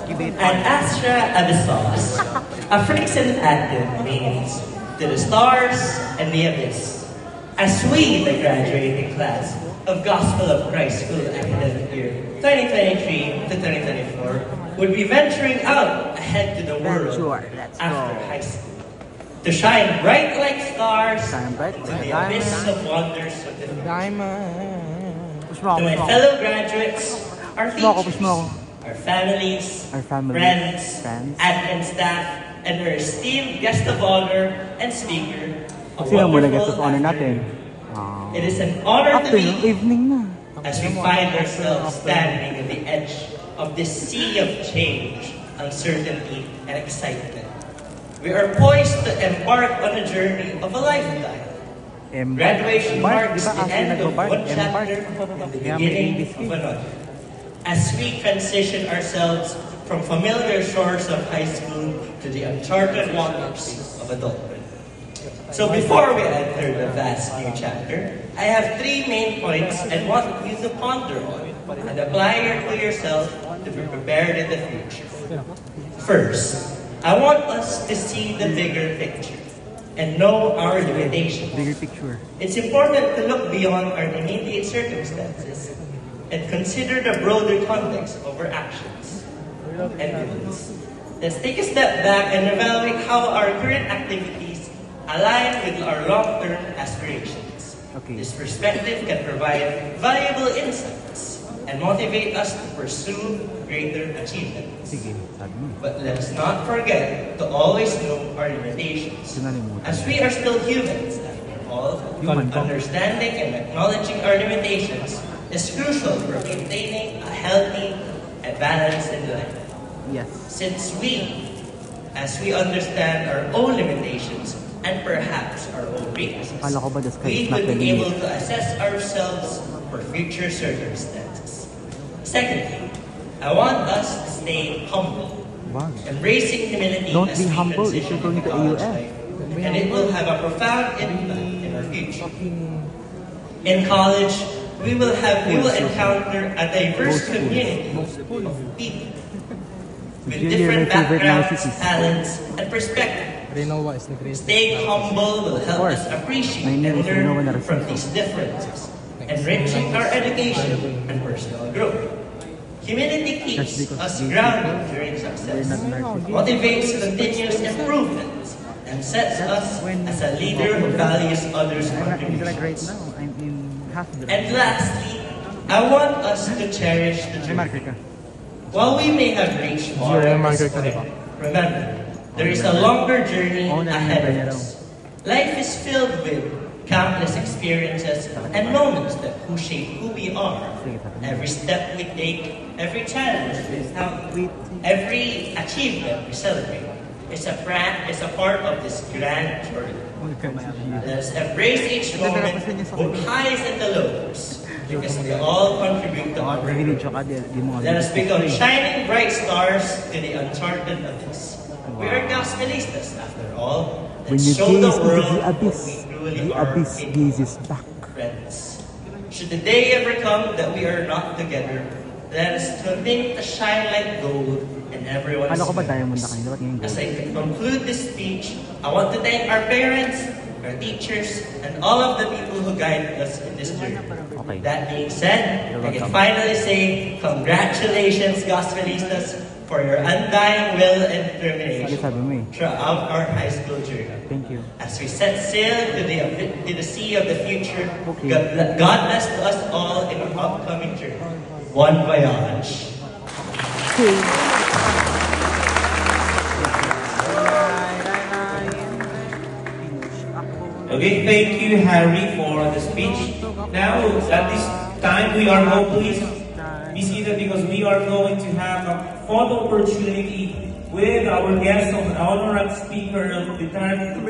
And Astra Abyssos. A Phrygian active means to the stars and the abyss. As we, the graduating class of Gospel of Christ School academic year 2023 to 2024, would be venturing out ahead to the world after high school. To shine bright like stars to the abyss of wonders of the future. To my fellow graduates, our teachers, our families, friends, admin staff, and our esteemed guest of honor and speaker, a wonderful afternoon. It is an honor to be here as we find ourselves standing at the edge of this sea of change, uncertainty, and excitement. We are poised to embark on a journey of a lifetime. Graduation marks the end of one chapter and the beginning of another. As we transition ourselves from familiar shores of high school to the uncharted waters of adulthood. So before we enter the vast new chapter, I have three main points I want you to ponder on and apply to yourself to be prepared in the future. First, I want us to see the bigger picture and know our limitations. Bigger picture. It's important to look beyond our immediate circumstances and consider the broader context of our actions and goals. Let's take a step back and evaluate how our current activities align with our long-term aspirations. This perspective can provide valuable insights and motivate us to pursue greater achievements. But let's not forget to always know our limitations. As we are still humans, after all, understanding and acknowledging our limitations is crucial for maintaining a healthy and balanced life. Yes. Since as we understand our own limitations and perhaps our own weaknesses, we could be able to assess ourselves for future circumstances. Secondly, I want us to stay humble, embracing humility as we transition into college life, and it will have a profound impact in our future. In college, we will encounter a diverse community of people with different backgrounds, talents, and perspectives. Staying humble will help us appreciate and learn from these differences, enriching our education and personal growth. Humility keeps us grounded during success, motivates continuous improvement, and sets us as a leader who values others' contributions. And lastly, I want us to cherish the journey. While we may have reached more at this point, remember, there is a longer journey ahead of us. Life is filled with countless experiences and moments that shape who we are. Every step we take, every challenge we encounter, every achievement we celebrate is a part of this grand journey. Let us embrace each moment, both highs and the lows, because they all contribute to our growth. Let us become shining bright stars to the uncharted abyss. We are Gospelistas, after all. Let's show the world what we truly are back. Friends. Should the day ever come that we are not together, let us continue to shine like gold in everyone's lives. As I conclude this speech, I want to thank our parents, our teachers, and all of the people who guided us in this journey. That being said, I can finally say congratulations, Gospelistas, for your undying will and determination throughout our high school journey. Thank you. As we set sail to the sea of the future, God bless to us all in our upcoming journey. Bon voyage. Okay, thank you, Harry, for the speech. Now, at this time, we are all please be seated because we are going to have a photo opportunity with our guest of honor and speaker of the time.